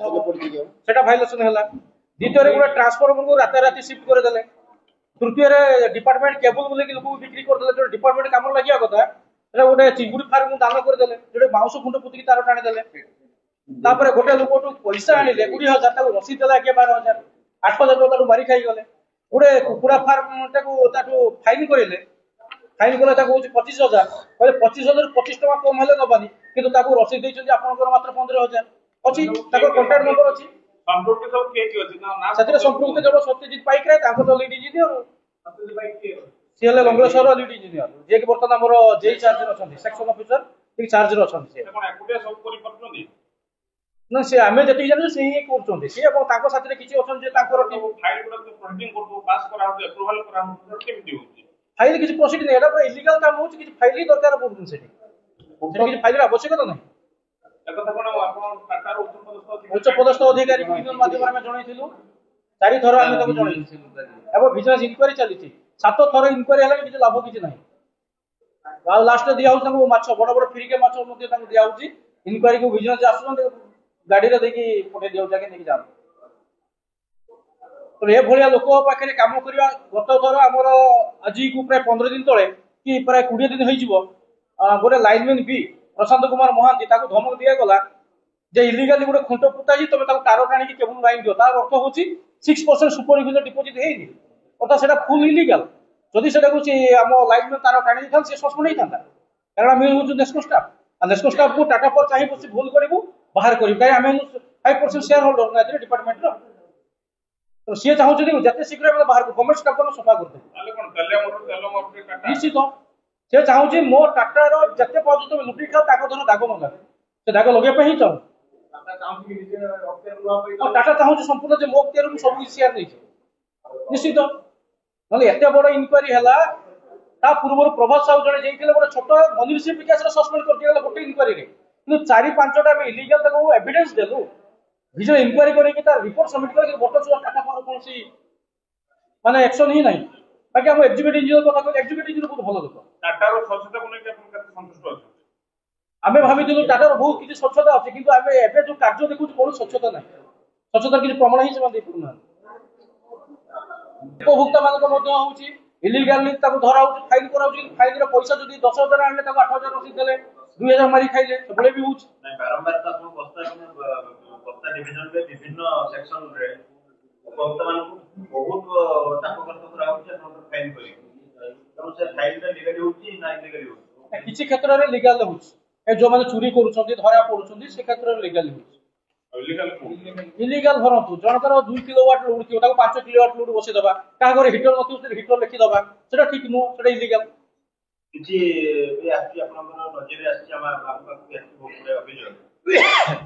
सेटा भाइलेसन है। द्वितीय गोटे ट्रांसफॉर्मर को राताराति शिफ्ट करदे। तृतीय डिपार्टमेंट केबल बोल लोक बिक्री करदे जो डिपार्टमेंट काम लगे कथा गोटे चिंगुड़ी फार्म दान करदे जो बाउंस खुंड पुतिक तार टाणीदे। गोटे लोक पैसा आने 20,000 रसीद देला 12,000 8,000 टका मारी खाई गले। गोटे कुकुड़ा फार्म फाइन करें फाइन कले 25,000 कहले 25,000 25 टका कम हेले नबानी किंतु रसीद देते आपंकर मात्र 15,000 अच्छी कॉन्टाक्ट नंबर अच्छी संपृक्त केवल सत्यजित पाइक लीड इंजीनियर सी लंगलेश्वर लीड इंजीनियर जी कि बर्तमान आम जेई चार्ज अच्छा सेक्शन ऑफिसर चार्ज अच्छा ना सी आम जी जान से ही कर साथी किसी अच्छा फाइल किसी प्रोसीड नहीं इलिगल काम हो फाइल ही दरकार पड़ुन से फाइल आवश्यकता नहीं उच्च पदस्थ अधिकारी माध्यम जनइलु 4 थर आम जन बिजनेस इनक्वारी चली 7 थर इनक्वारी है कि लाभ किसी ना लास्ट दिया माछ बड़ बड़ फ्रिके माछ दिया इनक्वारी को बिजनेस आस गाड़ी देखिए पठे दिखे जाते तो ये भाया लोक पाखे कम करवा गत थर आमर आज को प्राय 15 दिन तले कि प्राय 20 दिन हो गोटे लाइनमैन भी प्रशांत कुमार महांती धमक दिगला जे इलिगाली गोटे खुंट पुता तुम तार टाणी केबल लाइन दियो तार अर्थ हूँ 6% सुपर डिपोजिट होनी अर्थात से फुल इलिगाल जदि से आम लाइन तार टाणी था सी सस्पेंड होता कारण आम हूँ नेस्को स्टाफ को टाटा पर चाहिए भूल करूँ बाहर कर 5% शेयर होल्डर डिपार्टमेंट तो सी चाहूँ जिते शीघ्र बाहर गवर्नमेंट स्टाफ को सफा कर निश्चित सी चाहूँ मो टाटार जिते पर्यटन लुटी खाओ धर दाग न लगे से दाग लगे ही चाहूँ टाटा चाहूँ संपूर्ण जो मो अख्तियार सब शेयर नहीं निश्चित ना एत बड़ इनक्वारी है पूर्व प्रभात साहू जड़े जाइए गोटे छोट मनीष विकास सस्पेंड कर दिया गोटे इनक्वारी कि 4-5टा इलिगल एविडेंस देलु विजय इनक्वारी करके रिपोर्ट सबमिट कर बर्तमान टाटा पावर कौन माने एक्शन ही नहीं बाकी आम एग्जीक्यूटिव इंजीनियर कथा कहते एग्जीक्यूटिव इंजीनियर बहुत भल लोक टाटार स्वच्छता को लेकर संतुष्ट अछि आमे भाबिथिलु टाटार बहुत किछि स्वच्छता अछि किंतु आमे एबे जो कार्य देखु कोन स्वच्छता नाही स्वच्छता किछि प्रमाण ही से देपुना उपभोक्ता मानक मध्ये होउछि इलीगली ताको धरा होउछि फाइन कराउछि फाइन रो पैसा जदी 10,000 आनले ताको 8,000 रसीद देले 2,000 मारी खाइले सबले भी होउछि नाही बारंबार त आपण बस्ता डिविजन में विभिन्न सेक्शन रे उपभोक्ता मानक बहुत टाको करतो करा होउछि आपण फाइन करी तो से फाइन रे लीगली होउछि ना इलीगली होउछि किछि क्षेत्र रे लीगल होउछि ए जो माने चोरी करूछन्ती धरा पडुछन्ती से क्षेत्र रे लीगल होउछि इलीगल धरतु जनकर 2 किलोवाट लोड थी 5 किलोवाट लोड बसे दबा का घर हीटर नथि हीटर लिखि दबा सेटा ठीक नो सेटा इलीगल किछि ए आछि आपनकर नजर आछि हम आपका बहुत अभियोग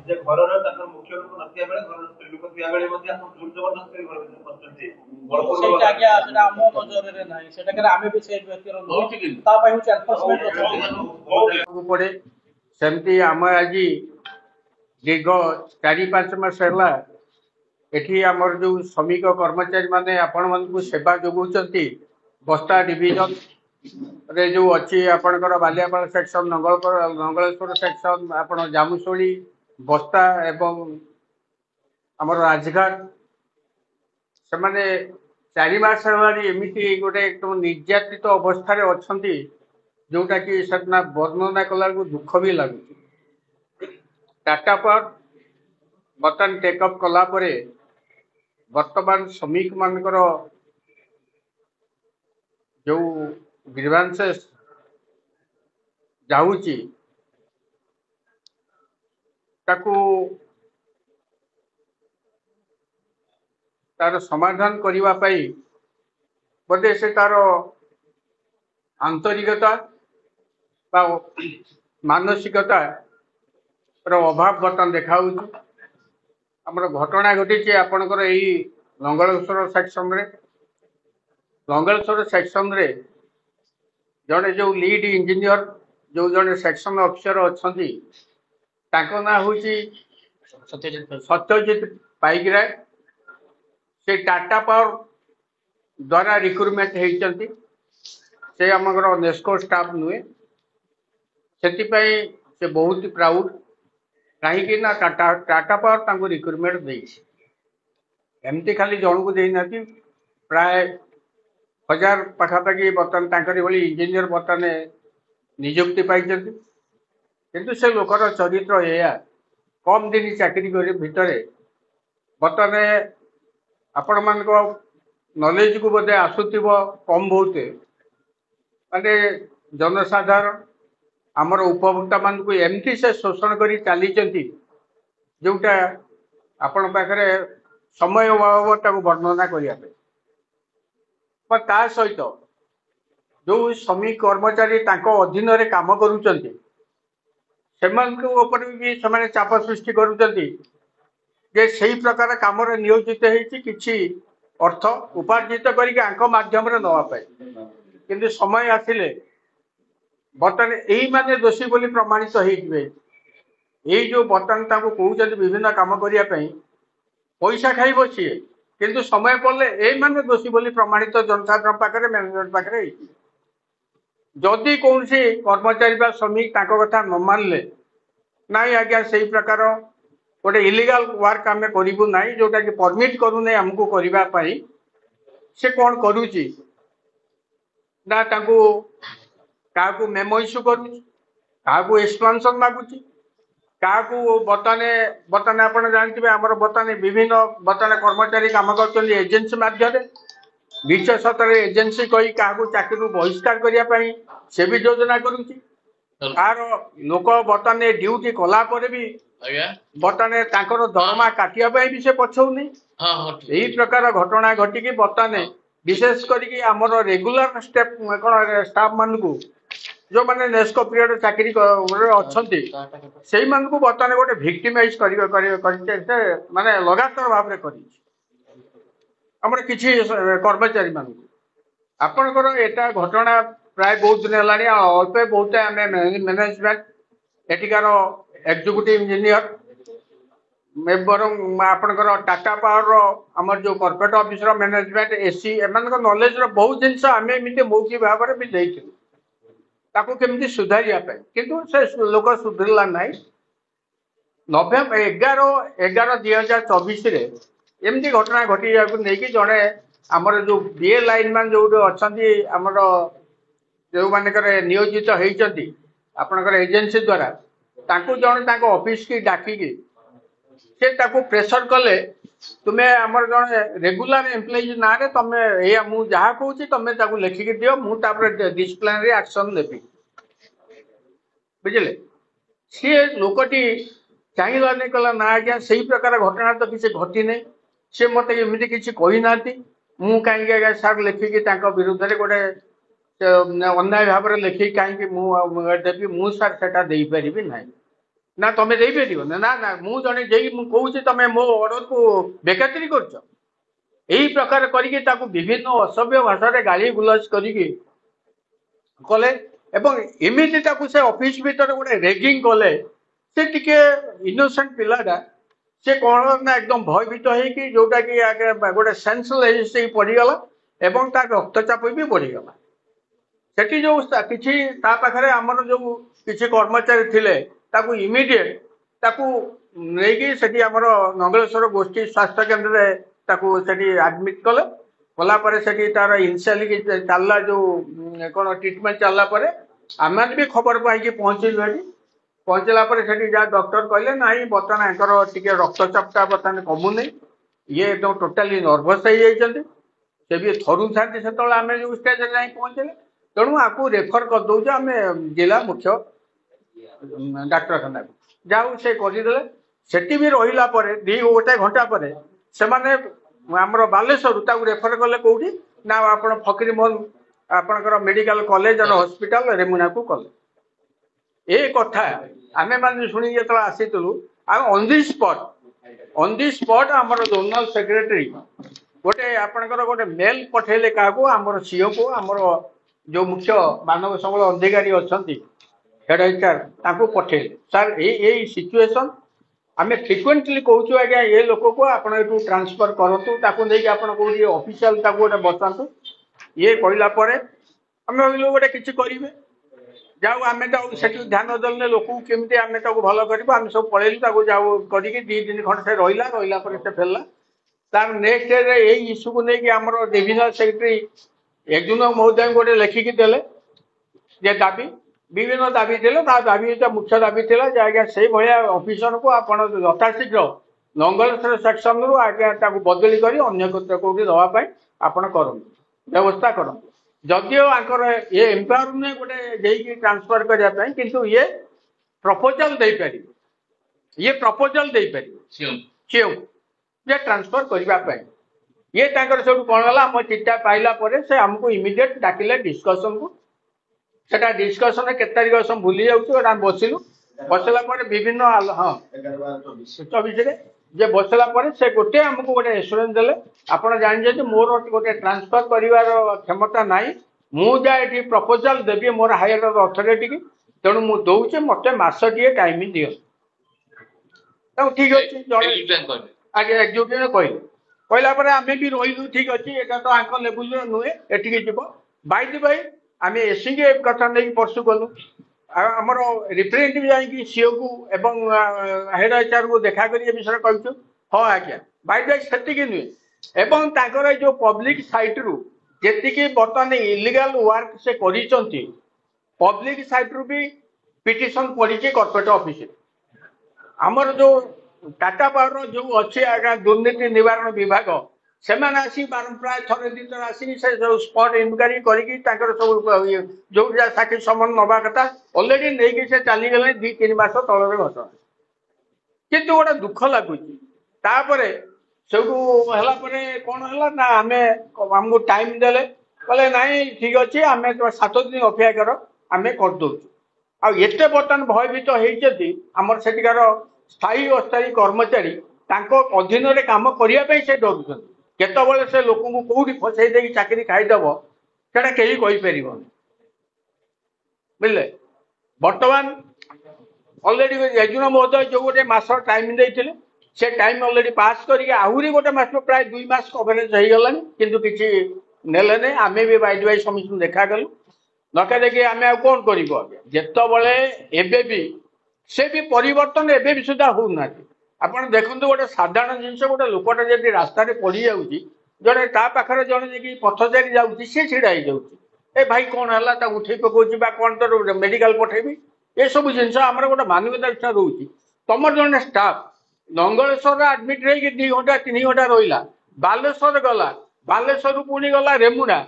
जे घर रे तकर मुख्य रूप नथिया बेले घर स्त्री लोक थिया बेले मध्ये आपण जोर जबरदस्त करी घर भितर पछन्ती सेटा आज्ञा सेटा हम नजर रे नाही सेटा करे आमे भी से व्यक्ति रो ता पय होछ एनफोर्समेंट पड़े सेमती हम आजी दीर्घ 4-5 मास है एठी आमर जो श्रमिक कर्मचारी माने आपण मन को सेवा जोगुचंती बस्ता डिविजन रे जो अच्छी आपणकर बालियापाल सेक्शन नंगलेश्वर सेक्शन आपण जामुशोली बस्ता एवं आमर राजघाट से माने 4 मास एमती गोटे एकदम निर्यातित अवस्था अच्छी जोटा कि सेना वर्णना कला दुख भी लगुच टाटा पर बर्तमान टेकअप कला परे वर्तमान श्रमिक मानकर जो ग्रीवांसेस जाऊची ताकू तार समाधान करिवा पाई बोधे से तार आंतरिकता मानसिकता अभाव बर्तमान देखा आमर घटना घटी आपणकर यही लंगलेश्वर सेक्शन रे जड़े जो लीड इंजीनियर जो जड़े सेक्शन ऑफिसर अच्छा ना हूँ सत्यजित पाइकराय से टाटा पावर द्वारा रिक्रुटमेंट होती से आमर नेस्को स्टाफ नुहे से बहुत प्राउड कहीं ना टाटा टाटा पावर रिक्रुटमेंट देछि एमती खाली जन को देना प्राय 1000 पाखापाखि बर्तमान इंजीनियर बर्तमान निजुक्ति पाई किंतु से लोकर चरित्र या कम दिन चाकरी भितर बर्तमान आपण मान नॉलेज को बोधे आसुव कम बहुत माने जनसाधारण आमर उपभोक्ता मान को एमती से शोषण कर चली जोटा आपण पाखे समय अभाव वर्णना करने सहित जो श्रमिक कर्मचारी अधीन रे काम करुचंती भी से चाप सृष्टि करुचंती जे सही प्रकार काम नियोजित होती किसी अर्थ उपार्जित करके माध्यम नवापाई किंतु समय आसिले बर्तमान यही माने दोषी बोली प्रमाणित हो जो बर्तमान कहते विभिन्न काम करने पैसा खाइब सी किंतु समय पड़े यही माने दोषी बोली प्रमाणित जनसाधारण पाखे मैनेजमेंट पाखे जदि कौन कर्मचारी श्रमिक कथा न मानले ना आज्ञा से प्रकार गोटे इलीगल वर्क आम करूँ ना जोटा कि परमिट करूने आमको करने से कौन करुच्ची ना क्या मेमो इश्यू करुँ एक्सप्लानेशन मागुची क्या बर्तमान आप जानते आम बर्तमान विभिन्न बर्तमान कर्मचारी कम कर एजेन्सी मध्यम विश्व सतर एजेन्सी कही क्या चाकरी बहिष्कार करने से भी योजना करुच्ची तार लोक बर्तमान ड्यूटी कलापर भी बर्तमान दरमा काटिया भी से पछौनी यही प्रकार घटना घटिकी बर्तमान विशेष करके आमर रेगुलर स्टेप कौन स्टाफ मान को जो मैंने नेस्को पीरियड चाकरी अच्छा से बर्तमान गोटे भिक्टिमाइज माने लगातार भाव में कर किसी कर्मचारी मान आपणकर एटा घटना प्राय बहुत दिन है अल्प बहुत आम मैनेजमेंट एटिकार एग्जीक्यूटिव इंजीनियर आपणकर टाटा पावर आमर जो कॉर्पोरेट ऑफिसर मैनेजमेंट एसी एम नॉलेज बहुत जिनस आम एमती मौखिक भाव में भी देती केमती सुधारिया किंतु से लोक सुधरला ना नवेम्बर 11/11/2024 एमती घटना घटी नहीं जड़े आमर जो बीए लाइन मान जो अच्छा आमर जो मानक नियोजित होती आपणकर एजेन्सी द्वारा जड़े ऑफिस की डाकिकी से प्रेसर कले तुम्हें आमर जड़े रेगुलर एम्प्लॉइज ना रे तुम मुझे जहाँ कहूँ तुम लिखिकी दियो मुझे डिसिप्लिनरी एक्शन नेबी बुझे सी लोकटी चाहिला नहीं कला ना आज्ञा से प्रकार घटना तो किसी घटी नहीं सी मत एमती किसी कही ना मु कहीं आज्ञा सार लिखिकी विरुद्ध में गोटे अन्याय भाव में लिखिकी कहीं देवी मु सार से पारि ना ना तुम्हें दे पार ना ना मु जड़े कहूँ तुम मो ऑर्डर को बेखातिरी कर यही प्रकार करके विभिन्न असभ्य भाषा गाली गुलज करके कले एमती से ऑफिस भीतर गोटे रेगिंग कले से टिके इनोसेंट पिलाटा से कौन ना एकदम भयभीत होगी जोटा कि गोटे सेंसलेस पड़गला एवं तार रक्तचाप भी बढ़ीगला से जो किसी पाखे आमर जो किसी कर्मचारी थिले इमिडिएट नहीं से नंगलेश्वर गोष्ठी स्वास्थ्य केन्द्र से आडमिट कले कलापर से तार इनिशियली चलला जो कौन ट्रिटमेंट चलला आम भी खबर पाई पहुँचलु पहुँचला जहाँ डॉक्टर कहले ना बर्तमान रक्तचापटा बर्तमान कमुना ये एकदम टोटाली नर्भस हो से भी थरू था से आम जो स्टेज जा पहुँचले तेणु आपको रेफर कर दौर आम जिला मुख्य डाक्तखाना को जाऊ से करदे से भी रहा 2 घंटा पर से आमर बालेश्वर रेफर कले कौटी ना आप फकीरमोहन आपणकर मेडिकल कॉलेज और हॉस्पिटल रेमुना को कले ये कथा आम मैंने शुणी जो आसीलु ऑन दी स्पॉट आमर जोनल सेक्रेटरी गोटे आपणकर गोटे मेल पठेले क्या आमर सीओ को आमर जो मुख्य मानव संबल अधिकारी अच्छा हेड एचआर पठेले सर यही सिचुएशन आम फ्रिक्वेंटली कहूँ आज्ञा ये लोक को आप ट्रांसफर करूँ नहीं आप ऑफिशियल गोटे बसातु ये कहला आम भाविलु गोटे किसी करेंगे যাଉ ଆମେ ତାକୁ ସେଠି ଧ୍ୟାନ ଦେଲେ ଲୋକଙ୍କୁ କେମିତି ଆମେ ତାକୁ ଭଲ କରିବୁ ଆମେ ସବୁ ପଳେଇଲୁ ତାକୁ ଯାଉ କରିକି 2 ଦିନ ଖଣ୍ଡେ ସେ ରହିଲା ପରେ ସେ ଫେରିଲା ତାର ନେକ୍ସଟ ଡେରେ ଏଇ ଇସ୍ୟୁକୁ ନେଇକି ଆମର ଡିଭିଜନାଲ ସେକ୍ରେଟାରୀ ଏଜୁନ ମହୋଦୟ ଗୋଟେ ଲେଖିକି ଦେଲେ ଯେ ଦାବି ବିଭିନ୍ନ ଦାବି ଥିଲେ ତା ଦାବି ମୁଖ୍ୟ ଦାବି ଥିଲା ଯେ ଆଜ୍ଞା ସେଇଭଳିଆ ଅଫିସରକୁ ଆପଣ ଯଥାଶୀଘ୍ର ନଙ୍ଗଳେଶ୍ୱର ସେକ୍ସନରୁ ଆଜ୍ଞା ତାକୁ ବଦଳି କରି ଅନ୍ୟ କୋଉଠି ଦେବା ପାଇଁ ଆପଣ କରନ୍ତୁ ବ୍ୟବସ୍ଥା କରନ୍ତୁ ଯଦିଓ ଆଙ୍କର ଇଏ ଏମ୍ପାୱାର ନୁହେଁ ଗୋଟେ ଦେଇକି ଟ୍ରାନ୍ସଫର କରିବା ପାଇଁ କିନ୍ତୁ ଇଏ ପ୍ରପୋଜାଲ ଦେଇପାରିବେ ସିଏଉ ଯେ ଟ୍ରାନ୍ସଫର କରିବା ପାଇଁ ଇଏ ତାଙ୍କର ସବୁ କଣ ହେଲା ଆମ ଚିଠା ପାଇଲା ପରେ ସେ ଆମକୁ ଇମିଡିଏଟ ଡାକିଲେ ଡିସ୍କସନକୁ ସେଟା ଡିସ୍କସନରେ କେତେ ତାରିଖ ସବୁ ଭୁଲି ଯାଉଛି ଗୋଟା ଆମେ ବସିଲା ପରେ ବିଭିନ୍ନ ହଁ 24ରେ ଯେ ବସିଲା ପରେ ସେ ଗୋଟେ ଆମକୁ ଗୋଟେ ଏସୁରାନ୍ସ ଦେଲେ ଆପଣ ଜାଣିଛନ୍ତି ମୋର ଗୋଟେ ଟ୍ରାନ୍ସଫର କରିବାର କ୍ଷମତା ନାହିଁ ମୁଁ ଯାହା ଏଠି ପ୍ରପୋଜାଲ ଦେବି ମୋର ହାୟର ଅଥରିଟି କି ତେଣୁ ମୁଁ ଦଉଛି ମତେ ମାସଟିଏ ଟାଇମ ଦିଅ ତାକୁ ଠିକ ଅଛି ଆଜ୍ଞା ଏକ୍ଜିକ୍ୟୁଟିଭ କହିଲା ପରେ ଆମେ ବି ରହିଲୁ ଠିକ ଅଛି ଏଟା ତ ଆଙ୍କ ଲେବୁଲର ନୁହେଁ ଏଠିକି ଯିବ ବାଇ ଆମେ ଏସିକି ଏ କଥା ନେଇକି ପର୍ସୁ କଲୁ ଆଉ ଆମର ରିପ୍ରେଜେଣ୍ଟେଟିଭ ଯାଇକି ସିଓକୁ ଏବଂ ହେଡ ଏଚଆରକୁ ଦେଖା କରି ଏ ବିଷୟରେ କହିଛୁ ହଁ ଆଜ୍ଞା ବାଇ ସେତିକି ନୁହେଁ ଏବଂ ତାଙ୍କର ଏଇ ଯୋଉ ପବ୍ଲିକ ସାଇଟରୁ ଯେତିକି ବର୍ତ୍ତମାନ ଇଲିଗାଲ ୱାର୍କ ସେ କରିଛନ୍ତି ପବ୍ଲିକ ସାଇଟରୁ ବି ପିଟିସନ ପଡିଛି କର୍ପୋରେଟ ଅଫିସରେ ଆମର ଯୋଉ ଟାଟା ପାୱାର ଯୋଉ ଅଛି ଆଜ୍ଞା ଦୁର୍ନୀତି ନିବାରଣ ବିଭାଗ ସେମାନେ ଆସି ପ୍ରାୟ ଥରେ 2 ଥର ଆସିକି ସେ ଯୋଉ ସ୍ପଟ ଇନକ୍ୱାରି କରିକି ତାଙ୍କର ସବୁ ଯୋଉ ଯାହା ସାକ୍ଷୀ ସମନ ନବା କଥା ଅଲରେଡି ନେଇକି ସେ ଚାଲିଗଲେ 2-3 ମାସ ତଳର ଘଟଣା କିନ୍ତୁ ଗୋଟେ ଦୁଃଖ ଲାଗୁଛି ତାପରେ ସେଠୁ ହେଲା ପରେ କଣ ହେଲା ନା ଆମେ ଆମକୁ ଟାଇମ ଦେଲେ କହିଲେ ନାଇଁ ଠିକ ଅଛି ଆମେ 7 ଦିନ ଅପେକ୍ଷା କର ଆମେ କରିଦଉଛୁ ଆଉ ଏତେ ବର୍ତ୍ତମାନ ଭୟଭୀତ ହେଇଛନ୍ତି ଆମର ସେଠିକାର ସ୍ଥାୟୀ ଅସ୍ଥାୟୀ କର୍ମଚାରୀ ତାଙ୍କ ଅଧୀନରେ କାମ କରିବା ପାଇଁ ସେ ଡରୁଛନ୍ତି କେତେବେଳେ ସେ ଲୋକଙ୍କୁ କୋଉଠି ଫସେଇ ଦେଇକି ଚାକିରି ଖାଇଦବ ସେଟା କେହି କହିପାରିବନି ବୁଝିଲେ ବର୍ତ୍ତମାନ ଅଲରେଡି ଏଜୁନ ମହୋଦୟ ଯୋଉ ଗୋଟେ ମାସ ଟାଇମ ଦେଇଥିଲେ ସେ ଟାଇମ ଅଲରେଡି ପାସ୍ କରିକି ଆହୁରି ଗୋଟେ ମାସ ପ୍ରାୟ 2 ମାସ କଭରେଜ ହେଇଗଲାଣି କିନ୍ତୁ କିଛି ନେଲେନି ଆମେ ବି ବାଇ ସମିତିକୁ ଦେଖା କଲୁ ନକା ଦେଖି ଆମେ ଆଉ କଣ କରିବୁ ଆଜ୍ଞା ଯେତେବେଳେ ଏବେ ବି ସେ ବି ପରିବର୍ତ୍ତନ ଏବେ ବି ସୁଦ୍ଧା ହଉନାହାନ୍ତି ଆପଣ ଦେଖନ୍ତୁ ଗୋଟେ ସାଧାରଣ ଜିନିଷ ଗୋଟେ ଲୋକଟା ଯଦି ରାସ୍ତାରେ ପଡି ଯାଉଛି ଜଣେ ତା ପାଖରେ ଜଣେ ଯାଇକି ପଥଚାରୀ ଯାଉଛି ସିଏ ଛିଡା ହେଇଯାଉଛି ଏ ଭାଇ କଣ ହେଲା ତାକୁ ଉଠେଇ ପକଉଛି ବା କଣ ତୋର ମେଡିକାଲ ପଠେଇବି ଏସବୁ ଜିନିଷ ଆମର ଗୋଟେ ମାନବିକତା ଇଚ୍ଛା ରହୁଛି ତମର ଜଣେ ଷ୍ଟାଫ ନଙ୍ଗଳେଶ୍ୱରରେ ଆଡମିଟ ହେଇକି 2 ଘଣ୍ଟା 3 ଘଣ୍ଟା ରହିଲା ବାଲେଶ୍ୱର ଗଲା ବାଲେଶ୍ୱରରୁ ପୁଣି ଗଲା ରେମୁଣା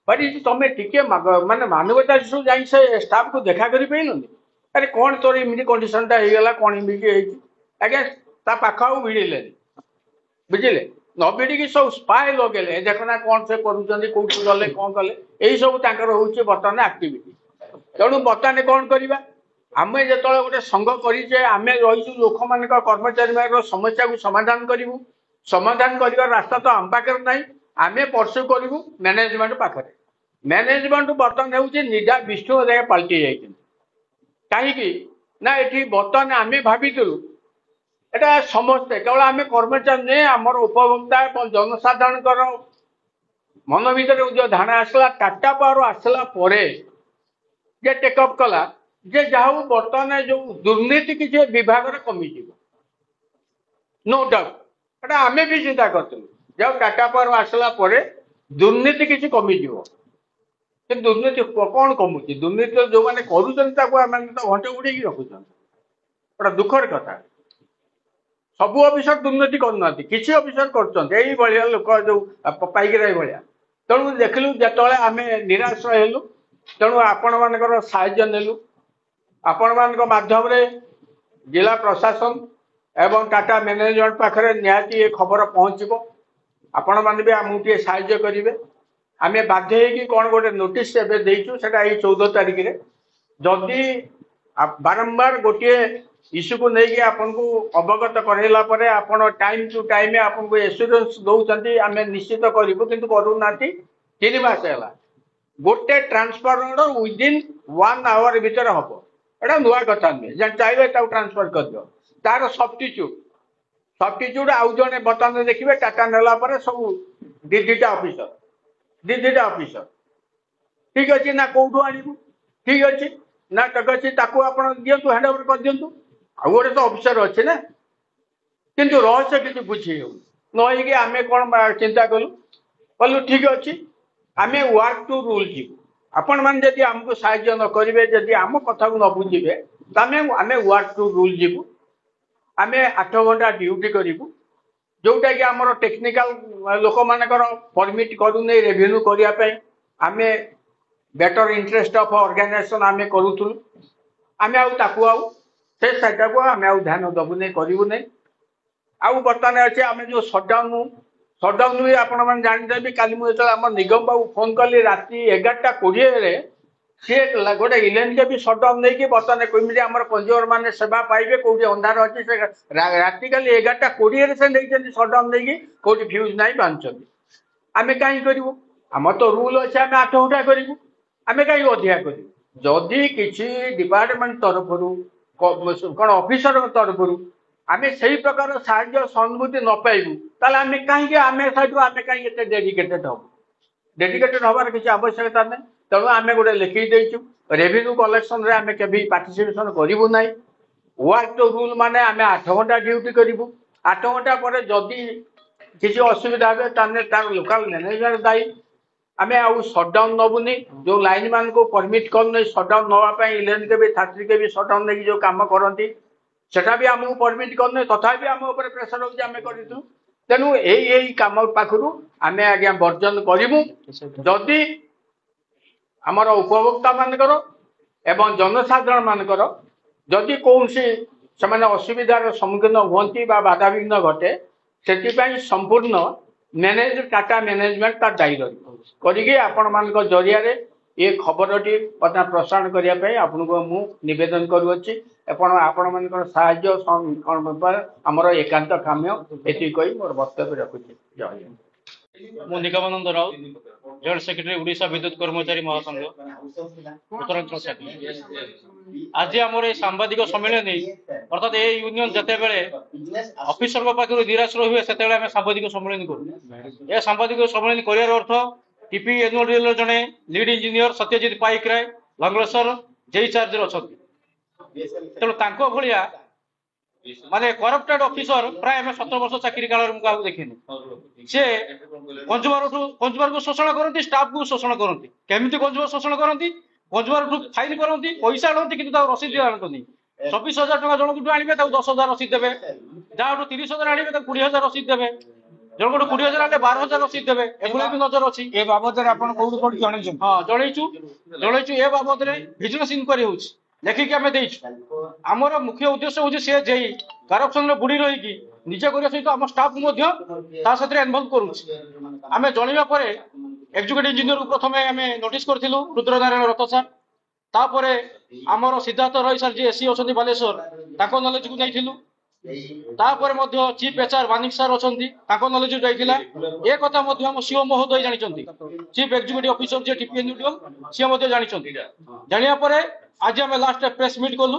ଭାଇ ତମେ ଟିକେ ମାନେ ମାନବତା ସବୁ ଯାଇ ସେ ଷ୍ଟାଫକୁ ଦେଖା କରିପାରିଲନି ଆରେ କଣ ତୋର ଏମିତି କଣ୍ଡିସନଟା ହେଇଗଲା କଣ ଏମିତି ହେଇଛି ଆଜ୍ଞା ତା ପାଖ ଆଉ ଭିଡ଼ିଲେନି ବୁଝିଲେ ନ ଭିଡ଼ିକି ସବୁ ସ୍ପାଏ ଲଗେଇଲେ ଦେଖନା କଣ ସେ କରୁଛନ୍ତି କୋଉଠି ଗଲେ କଣ କଲେ ଏଇ ସବୁ ତାଙ୍କର ହଉଛି ବର୍ତ୍ତମାନ ଆକ୍ଟିଭିଟି ତେଣୁ ବର୍ତ୍ତମାନ କଣ କରିବା ଆମେ ଯେତେବେଳେ ଗୋଟେ ସଂଘ କରିଛେ ଆମେ ରହିଛୁ ଲୋକମାନଙ୍କ କର୍ମଚାରୀମାନଙ୍କ ସମସ୍ୟାକୁ ସମାଧାନ କରିବୁ ସମାଧାନ କରିବାର ରାସ୍ତା ତ ଆମ ପାଖରେ ନାହିଁ ଆମେ ପର୍ସୁ କରିବୁ ମ୍ୟାନେଜମେଣ୍ଟ ପାଖରେ ମ୍ୟାନେଜମେଣ୍ଟ ବର୍ତ୍ତମାନ ହେଉଛି ନିଦା ବିଷ୍ଣୁ ଜାଗା ପାଲଟି ଯାଇଛନ୍ତି କାହିଁକି ନା ଏଠି ବର୍ତ୍ତମାନ ଆମେ ଭାବିଥିଲୁ এটা ସମସ୍ତେ କେବଳ ଆମେ କର୍ମଚାରୀ ନୁହେଁ ଆମର ଉପଭୋକ୍ତା ଏବଂ ଜନସାଧାରଣଙ୍କର ମନ ଭିତରେ ଯୋଉ ଧାରଣା ଆସିଲା ଟାଟା ପାୱାର ଆସିଲା ପରେ ଯେ ଟେକଅପ୍ କଲା ଯେ ଯାହା ହଉ ବର୍ତ୍ତମାନ ଯୋଉ ଦୁର୍ନୀତି କିଛି ବିଭାଗରେ କମିଯିବ नो डाउट ଏଟା ଆମେ ବି ଚିନ୍ତା କରିଥିଲୁ ଯାଉ ଟାଟା ପାୱାର ଆସିଲା ପରେ ଦୁର୍ନୀତି କିଛି କମିଯିବ କିନ୍ତୁ ଦୁର୍ନୀତି କଣ କମୁଛି ଦୁର୍ନୀତି ଯୋଉମାନେ କରୁଛନ୍ତି ତାକୁ ଆମେ ତ ଘଣ୍ଟେ ଉଡେଇକି ରଖୁଛନ୍ତି ଏଟା ଦୁଃଖର କଥା ସବୁ ଅଫିସର ଦୁର୍ନୀତି କରୁନାହାନ୍ତି କିଛି ଅଫିସର କରୁଛନ୍ତି ଏଇଭଳିଆ ଲୋକ ଯୋଉ ପାଇକିରା ଏଇଭଳିଆ ତେଣୁ ଦେଖିଲୁ ଯେତେବେଳେ ଆମେ ନିରାଶ ହେଲୁ ତେଣୁ ଆପଣମାନଙ୍କର ସାହାଯ୍ୟ ନେଲୁ ଆପଣମାନଙ୍କ ମାଧ୍ୟମରେ ଜିଲ୍ଲା ପ୍ରଶାସନ ଏବଂ ଟାଟା ମ୍ୟାନେଜମେଣ୍ଟ ପାଖରେ ନିହାତି ଏ ଖବର ପହଞ୍ଚିବ ଆପଣମାନେ ବି ଆମକୁ ଟିକେ ସାହାଯ୍ୟ କରିବେ ଆମେ ବାଧ୍ୟ ହେଇକି କଣ ଗୋଟେ ନୋଟିସ ଏବେ ଦେଇଛୁ ସେଟା ଏଇ 14 ତାରିଖରେ ଯଦି ବାରମ୍ବାର ଗୋଟିଏ ଇସ୍ୟୁକୁ ନେଇକି ଆପଣଙ୍କୁ ଅବଗତ କରାଇଲା ପରେ ଆପଣ ଟାଇମ ଟୁ ଟାଇମ ଆପଣଙ୍କୁ ଏସୁରାନ୍ସ ଦଉଛନ୍ତି ଆମେ ନିଶ୍ଚିତ କରିବୁ କିନ୍ତୁ କରୁନାହାନ୍ତି 3 ମାସ ହେଲା ଗୋଟେ ଟ୍ରାନ୍ସଫର ୱିଦିନ୍ 1 ଆୱାର ଭିତରେ ହବ ଏଟା ନୂଆ କଥା ନୁହେଁ ଯେ ଚାହିଁବେ ତାକୁ ଟ୍ରାନ୍ସଫର କରିଦିଅ ତାର ସବଷ୍ଟିଚ୍ୟୁଟ ଆଉ ଜଣେ ବର୍ତ୍ତମାନ ଦେଖିବେ ଟାଟା ନେଲା ପରେ ସବୁ ଦିଟା ଅଫିସର ଠିକ ଅଛି ନା କୋଉଠୁ ଆଣିବୁ ଠିକ ଅଛି ନା ଅଛି ତାକୁ ଆପଣ ଦିଅନ୍ତୁ ହ୍ୟାଣ୍ଡ ଓଭର କରିଦିଅନ୍ତୁ। ଆଉ ଗୋଟେ ତ ଅଫିସର ଅଛି ନା, କିନ୍ତୁ ରହସ୍ୟ କିଛି ବୁଝି ହେଉ ନ ହେଇକି ଆମେ କ'ଣ ଚିନ୍ତା କଲୁ ଠିକ ଅଛି ଆମେ ୱାର୍କ ଟୁ ରୁଲ ଯିବୁ। ଆପଣମାନେ ଯଦି ଆମକୁ ସାହାଯ୍ୟ ନ କରିବେ, ଯଦି ଆମ କଥାକୁ ନ ବୁଝିବେ, ତାହେଲେ ଆମେ ୱାର୍କ ଟୁ ରୁଲ ଯିବୁ। ଆମେ 8 ଘଣ୍ଟା ଡ୍ୟୁଟି କରିବୁ, ଯୋଉଟା କି ଆମର ଟେକ୍ନିକାଲ ଲୋକମାନଙ୍କର ପରମିଟ୍ କରୁନି ରେଭିନ୍ୟୁ କରିବା ପାଇଁ। ଆମେ ବେଟର ଇଣ୍ଟରେଷ୍ଟ ଅଫ ଅର୍ଗାନାଇଜେସନ ଆମେ କରୁଥିଲୁ। ଆମେ ଆଉ ତାକୁ ଆଉ ସେ ସେଟାକୁ ଆମେ ଆଉ ଧ୍ୟାନ ଦେବୁ ନାହିଁ, କରିବୁ ନାହିଁ। ଆଉ ବର୍ତ୍ତମାନ ଅଛି ଆମେ ଯୋଉ ସଟଡାଉନ ବି ଆପଣମାନେ ଜାଣିଦେବି। କାଲି ମୁଁ ଯେତେବେଳେ ଆମ ନିଗମ ବାବୁ ଫୋନ କଲି ରାତି 11:20 ସିଏ ଗୋଟେ ଇଲେନକେ ବି ସଟଡାଉନ ନେଇକି ବର୍ତ୍ତମାନ କେମିତି ଆମର କଞ୍ଜ୍ୟୁମର ମାନେ ସେବା ପାଇବେ, କୋଉଠି ଅନ୍ଧାର ଅଛି ସେ ରାତି କାଲି 11:20 ସେ ନେଇଛନ୍ତି ସଟଡାଉନ ନେଇକି, କୋଉଠି ଫ୍ୟୁଜ ନାହିଁ ବାନ୍ଧୁଛନ୍ତି। ଆମେ କାହିଁକି କରିବୁ? ଆମର ତ ରୁଲ ଅଛି ଆମେ 8 ଘଣ୍ଟା କରିବୁ, ଆମେ କାହିଁକି ଅଧିକା କରିବୁ? ଯଦି କିଛି ଡିପାର୍ଟମେଣ୍ଟ ତରଫରୁ କ'ଣ ଅଫିସରଙ୍କ ତରଫରୁ ଆମେ ସେଇ ପ୍ରକାର ସାହାଯ୍ୟ ସହାନୁଭୂତି ନ ପାଇବୁ, ତାହେଲେ ଆମେ କାହିଁକି ଆମେ ଏତେ ଡେଡିକେଟେଡ ହବୁ? ଡେଡିକେଟେଡ ହବାର କିଛି ଆବଶ୍ୟକତା ନାହିଁ। ତେଣୁ ଆମେ ଗୋଟେ ଲେଖିକି ଦେଇଛୁ, ରେଭିନ୍ୟୁ କଲେକ୍ସନରେ ଆମେ କେବେ ପାର୍ଟିସିପେସନ କରିବୁ ନାହିଁ। ୱାର୍କ ଟୁ ରୁଲ ମାନେ ଆମେ 8 ଘଣ୍ଟା ଡ୍ୟୁଟି କରିବୁ। 8 ଘଣ୍ଟା ପରେ ଯଦି କିଛି ଅସୁବିଧା হবে ତାହେଲେ ତାର ଲୋକାଲ ମ୍ୟାନେଜର ଦାୟୀ। ଆମେ ଆଉ ସଟଡାଉନ ନବୁନି। ଯୋଉ ଲାଇନ ମାନଙ୍କୁ ପରମିଟ୍ କରୁନି ସଟଡାଉନ ନବା ପାଇଁ, 11 କେବି 30 କେବି ସଟଡାଉନ ନେଇକି ଯୋଉ କାମ କରନ୍ତି ସେଟା ବି ଆମକୁ ପରମିଟ୍ କରୁନି, ତଥାପି ଆମ ଉପରେ ପ୍ରେସର ହଉଛି ଆମେ କରିଛୁ। ତେଣୁ ଏଇ କାମ ପାଖରୁ ଆମେ ଆଜ୍ଞା ବର୍ଜନ କରିବୁ। ଯଦି ଆମର ଉପଭୋକ୍ତା ମାନଙ୍କର ଏବଂ ଜନସାଧାରଣ ମାନଙ୍କର ଯଦି କୌଣସି ସେମାନେ ଅସୁବିଧାର ସମ୍ମୁଖୀନ ହୁଅନ୍ତି ବା ବାଧାବିଘ୍ନ ଘଟେ, ସେଥିପାଇଁ ସମ୍ପୂର୍ଣ୍ଣ ଟାଟା ମ୍ୟାନେଜମେଣ୍ଟ ତାର ଦାୟୀ ରହିବ କରିକି ଆପଣମାନଙ୍କ ଜରିଆରେ ଏ ଖବରଟି ପ୍ରସାରଣ କରିବା ପାଇଁ ଆପଣଙ୍କୁ ମୁଁ ନିବେଦନ କରୁଅଛି। ଆପଣମାନଙ୍କର ସାହାଯ୍ୟ ଆମର ଏକାନ୍ତ କାମ୍ୟ। ଏତିକି କହି ମୋର ବକ୍ତବ୍ୟ ରଖୁଛି। ଜୟ ହିନ୍ଦ। ମୁଁ ନିଗମାନନ୍ଦ ରାଉତ, ଜଏଣ୍ଟ ସେକ୍ରେଟାରୀ ଓଡ଼ିଶା ବିଦ୍ୟୁତ କର୍ମଚାରୀ ମହାସଂଘ ଉତ୍ତରାଞ୍ଚଳ ଶାଖା। ଆଜି ଆମର এই ସାମ୍ବାଦିକ ସମ୍ମିଳନୀ ଅର୍ଥାତ୍ এই ୟୁନିୟନ ଯେତେବେଳେ ଅଫିସରଙ୍କ ପାଖରୁ ନିରାଶ ହୁଏ ସେତେବେଳେ ଆମେ ସାମ୍ବାଦିକ ସମ୍ମିଳନୀ କରୁ। ଏ ସାମ୍ବାଦିକ ସମ୍ମିଳନୀ କରିବାର ଅର୍ଥ ଟିପି ଏନ୍ୟୁଡିଏଲ ଜଣେ ଲିଡ୍ ଇଞ୍ଜିନିୟର ସତ୍ୟଜିତ ପାଇକରାୟ ଲଙ୍ଗଳେଶ୍ୱର ଜେଇ ଚାର୍ଜରେ ଅଛନ୍ତି। ତେଣୁ ତାଙ୍କ ଭଳିଆ ମାନେ କରପ୍ଟେଡ ଅଫିସର ପ୍ରାୟ ଆମେ 17 ବର୍ଷ ଚାକିରି କାଳରେ ମୁଁ କାହାକୁ ଦେଖିନି। ସେ କଞ୍ଜୁମରକୁ ଶୋଷଣ କରନ୍ତି, ଷ୍ଟାଫକୁ ଶୋଷଣ କରନ୍ତି। କେମିତି କଞ୍ଜୁମର ଶୋଷଣ କରନ୍ତି? କଞ୍ଜୁମରଠୁ ଫାଇନ କରନ୍ତି, ପଇସା ଆଣନ୍ତି, କିନ୍ତୁ ତାକୁ ରସିଦ ଆଣନ୍ତିନି। 24,000 ଟଙ୍କା ଜଣଙ୍କଠୁ ଆଣିବେ, ତାକୁ 10,000 ରସିଦ ଦେବେ। ଯାହାଠୁ 30,000 ଆଣିବେ ତାକୁ 20,000 ରସିଦ ଦେବେ। ଜଣଙ୍କଠୁ 20,000 ଆଣିଲେ 12,000 ରସିଦ ଦେବେ। ଏଭଳି ବି ନଜର ଅଛି। ଏ ବାବଦରେ ଆପଣ କୋଉଠି ଜଣେଇଛନ୍ତି? ହଁ ଜଣେଇଛୁ। ଏ ବାବଦରେ ଭିଜିଲାନ୍ସ ଇନକ୍ୱାରି ହଉଛି, ଲେଖିକି ଆମେ ଦେଇଛୁ। ଆମର ମୁଖ୍ୟ ଉଦ୍ଦେଶ୍ୟ ହଉଛି ସେ ଯେଇ କରପ୍ସନରେ ବୁଡି ରହିକି ନିଜେ କରିବା ସହିତ ଆମ ଷ୍ଟାଫକୁ ମଧ୍ୟ ତା ସାଥିରେ ଇନଭଲ୍ଭ କରୁଛି। ଆମେ ଜଣେଇବା ପରେ ଏକ୍ଜିକ୍ୟୁଟିଭ ଇଞ୍ଜିନିୟରକୁ ପ୍ରଥମେ ଆମେ ନୋଟିସ କରିଥିଲୁ, ରୁଦ୍ରନାରାୟଣ ରଥ ସାର୍। ତାପରେ ଆମର ସିଦ୍ଧାର୍ଥ ରୟ ସାର୍ ଯିଏ ଏସି ଅଛନ୍ତି ବାଲେଶ୍ୱର, ତାଙ୍କ ନଲେଜକୁ ନେଇଥିଲୁ। ତାପରେ ମଧ୍ୟ ଚିଫ୍ ଏଚଆର ବାନିକ ସାର୍ ଅଛନ୍ତି, ତାଙ୍କ ନଲେଜ ଯାଇଥିଲା। ଏ କଥା ମଧ୍ୟ ଆମ ସିଓ ମହୋଦୟ ଜାଣିଛନ୍ତି, ଚିଫ ଏକ୍ଜିକ୍ୟୁଟିଭ ଅଫିସର ଯିଏ ଟିପିଏନ୍ୟୁଡିଏଲ ସିଏ ମଧ୍ୟ ଜାଣିଛନ୍ତି। ଜାଣିବା ପରେ ଆଜି ଆମେ ଲାଷ୍ଟ ପ୍ରେସ୍ ମିଟ୍ କଲୁ।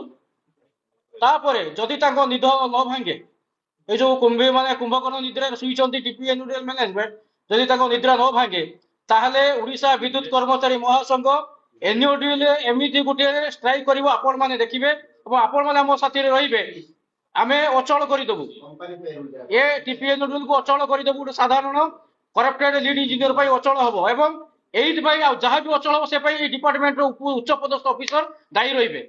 ତାପରେ ଯଦି ତାଙ୍କ ନିଦ ନ ଭାଙ୍ଗେ, এই ଯୋଉ କୁମ୍ଭକର୍ଣ୍ଣ ନିଦ୍ରାରେ ଶୋଇଛନ୍ତି ଟିପିଏନ୍ୟୁଡିଏଲ ମ୍ୟାନେଜମେଣ୍ଟ, ଯଦି ତାଙ୍କ ନିଦ୍ରା ନ ଭାଙ୍ଗେ ତାହେଲେ ଓଡ଼ିଶା ବିଦ୍ୟୁତ କର୍ମଚାରୀ ମହାସଂଘ ଏନ୍ୟୁଡିଏଲ ଏମିତି ଗୋଟିଏ ଷ୍ଟ୍ରାଇକ୍ କରିବ, ଆପଣମାନେ ଦେଖିବେ ଏବଂ ଆପଣମାନେ ଆମ ସାଥିରେ ରହିବେ। ଆମେ ଅଚଳ କରିଦେବୁ, ଏ ଟିପିଏନ୍ୟୁଡିଏଲକୁ ଅଚଳ କରିଦେବୁ। ଗୋଟେ ସାଧାରଣ କରପ୍ଟେଡ ଲିଡ୍ ଇଞ୍ଜିନିୟର ପାଇଁ ଅଚଳ ହବ ଏବଂ এইଥିପାଇଁ ଆଉ ଯାହା ବି ଅଚଳ ହବ ସେ ପାଇଁ এই ଡିପାର୍ଟମେଣ୍ଟର ଉଚ୍ଚ ପଦସ୍ଥ ଅଫିସର ଦାୟୀ ରହିବେ।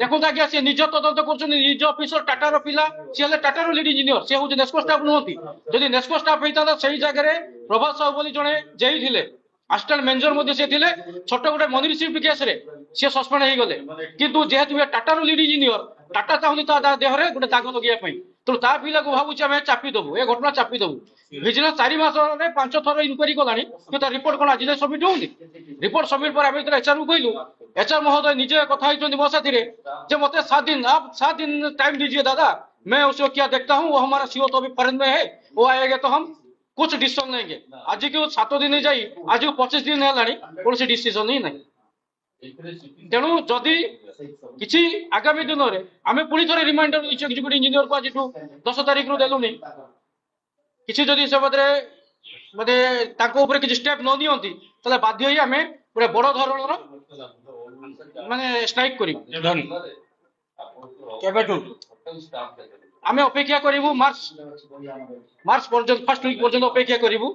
ଦେଖନ୍ତୁ ଆଜ୍ଞା, ସେ ନିଜ ତଦନ୍ତ କରୁଛନ୍ତି, ନିଜ ଅଫିସର ଟାଟାର ପିଲା, ସେ ହେଲେ ଟାଟାର ଲିଡ୍ ଇଞ୍ଜିନିୟର, ସେ ହଉଛି ନେସ୍କୋ ଷ୍ଟାଫ ନୁହନ୍ତି। ଯଦି ନେସ୍କୋ ଷ୍ଟାଫ ହେଇଥାନ୍ତା ସେଇ ଜାଗାରେ ପ୍ରଭାତ ସାହୁ ବୋଲି ଜଣେ ଜେଇ ଥିଲେ, ଆସିଷ୍ଟାଣ୍ଟ ମ୍ୟାନେଜର ମଧ୍ୟ ସେ ଥିଲେ। ଛୋଟ ଗୋଟେ ମନି ରିସିପ୍ଟ କେସରେ ସେ ସସ୍ପେଣ୍ଡ ହେଇଗଲେ, କିନ୍ତୁ ଯେହେତୁ ଟାଟାର ଲିଡ୍ ଇଞ୍ଜିନିୟର, ଟାଟା ଚାହୁଁନି ତା ଦେହରେ ଗୋଟେ ଦାଗ ଲଗେଇବା ପାଇଁ। ତେଣୁ ତା ପିଲାକୁ ଭାବୁଛି ଆମେ ଚାପି ଦେବୁ, ଏ ଘଟଣା ଚାପି ଦେବୁ। ଭିଜିଲାନ୍ସ 4 ମାସରେ 5 ଥର ଇନକ୍ୱାରି କଲାଣି, କିନ୍ତୁ ତା ରିପୋର୍ଟ କଣ ଆଜି ଯାଏଁ ସବମିଟ୍ ହଉନି। ରିପୋର୍ଟ ସବମିଟ୍ ପରେ ଆମେ ଯେତେବେଳେ ଏଚଆର କୁ କହିଲୁ, एचआर महोदय निजे कथा होइछन्ती मो साथी रे, जे मते 7 दिन आप 7 दिन टाइम दीजिए दादा, मैं उसको क्या देखता हूँ, वो हमारा सीओ तो अभी फॉरेन में है, वो आएगा तो हम कुछ डिसीजन लेंगे। आज क्यों 7 दिन जाई, आज 25 दिन हेलानी कौन सी डिसीजन ही नहीं। तेणु जदि किछि आगामी दिन रे आमे पुणी थरे रिमाइंडर एग्जीक्यूटिव इंजीनियर को आज 10 तारिख रो देलुनी, किछि जदि से बदरे माने ताको ऊपर किछि स्टेप न नियंती, तले बाध्य होई आमे ଗୋଟେ ବଡ ଧରଣର ମାନେ ଷ୍ଟ୍ରାଇକ୍ କରିବୁ। କେବେଠୁ? ଆମେ ଅପେକ୍ଷା କରିବୁ ମାର୍ଚ୍ଚ ପର୍ଯ୍ୟନ୍ତ, ଫାର୍ଷ୍ଟ ୱିକ୍ ପର୍ଯ୍ୟନ୍ତ ଅପେକ୍ଷା କରିବୁ।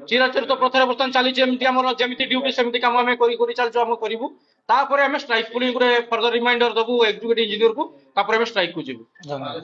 ଚିରାଚରିତ ପ୍ରଥାରେ ବର୍ତ୍ତମାନ ଚାଲିଛି ଏମିତି, ଆମର ଯେମିତି ଡ୍ୟୁଟି ସେମିତି କାମ ଆମେ କରି ଚାଲିଛୁ, ଆମେ କରିବୁ। ତାପରେ ଆମେ ଷ୍ଟ୍ରାଇକ୍ ପୁଣି ଗୋଟେ ଫର୍ଦର ରିମାଇଣ୍ଡର ଦବୁ ଏକ୍ଜିକ୍ୟୁଟିଭ ଇଞ୍ଜିନିୟରକୁ, ତାପରେ ଆମେ ଷ୍ଟ୍ରାଇକ୍ କୁ ଯିବୁ। ଧନ୍ୟବାଦ।